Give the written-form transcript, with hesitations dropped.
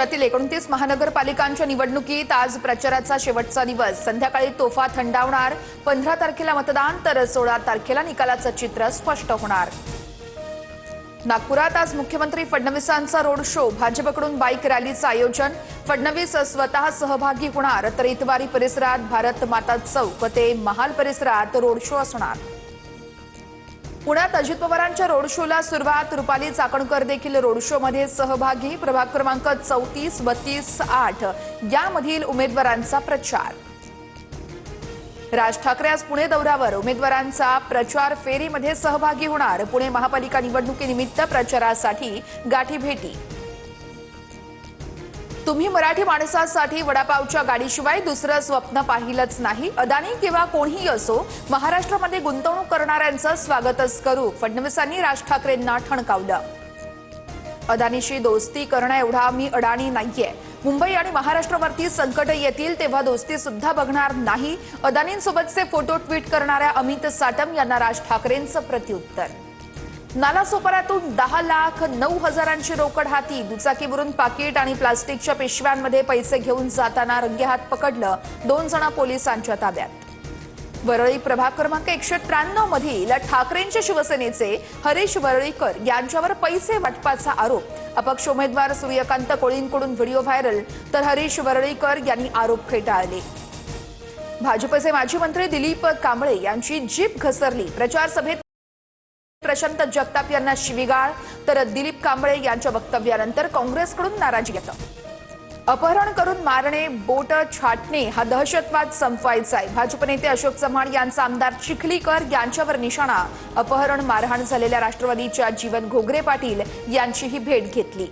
राज्यातील 29 महानगरपालिकांच्या निवडणुकीत आज प्रचाराचा शेवटचा दिवस। संध्याकाळी तोफा थंडावणार। 15 तारखेला मतदान तर 16 तारखेला निकालाचं चित्र स्पष्ट होणार। नागपुरात आज मुख्यमंत्री फडणवीसांचा रोड शो। भाजपकडून बाईक रॅलीचं आयोजन। फडणवीस स्वतः सहभागी होणार तर इतवारी परिसरात भारत माता चौक ते महाल परिसरात रोड शो असणार। पुण्यात अजित पवारांच्या रोड शोला सुरुवात। रुपाली चाकणकर देखील रोड शो मध्ये सहभागी। प्रभाग क्रमांक 34, 32, 8 यामधील उमेदवारांचा प्रचार। राज ठाकरे आज पुणे दौऱ्यावर। उमेदवारांचा प्रचार फेरीमध्ये सहभागी होणार। पुणे महापालिका निवडणुकीनिमित्त प्रचारासाठी गाठीभेटी। तुम्ही मराठी माणसासाठी वडापावच्या गाडीशिवाय दुसरं स्वप्न पाहिलंच नाही। अदानी किंवा कोणीही असो, महाराष्ट्रामध्ये गुंतवणूक करणाऱ्यांचं स्वागतच करू। फडणवीसांनी राज ठाकरेंना ठणकावलं। अदानीशी दोस्ती करणं एवढा मी अडाणी नाहीये। मुंबई आणि महाराष्ट्रावरती संकट येतील तेव्हा दोस्ती सुद्धा बघणार नाही। अदानींसोबतचे फोटो ट्विट करणाऱ्या अमित साटम यांना राज ठाकरेंचं प्रत्युत्तर। नालासोपाऱ्यातून 10,09,000ची रोकड हाती। दुचाकीवरून पाकिट आणि प्लास्टिकच्या पिशव्यांमध्ये पैसे घेऊन जाताना रंगेहात पकडलं। 2 जण पोलिसांच्या ताब्यात। वरळी प्रभाग क्रमांक 193 मधील ठाकरेंच्या शिवसेनेचे हरीश वरळीकर यांच्यावर पैसे वाटपाचा आरोप। अपक्ष उमेदवार सूर्यकांत कोळींकडून व्हिडिओ व्हायरल तर हरीश वरळीकर यांनी आरोप फेटाळले। भाजपचे माजी मंत्री दिलीप कांबळे यांची जीप घसरली। प्रचार सभेत प्रशांत जगताप यांना शिवीगाळ तर दिलीप कांबळे यांच्या वक्तव्यानंतर काँग्रेसकडून नाराजी व्यक्त। अपहरण करून मारणे, बोट छाटणे हा दहशतवाद संपवायचा आहे। भाजप नेते अशोक चव्हाण यांचा आमदार चिखलीकर यांच्यावर निशाणा। अपहरण मारहाण झालेल्या राष्ट्रवादीच्या जीवन घोगरे पाटील यांचीही भेट घेतली।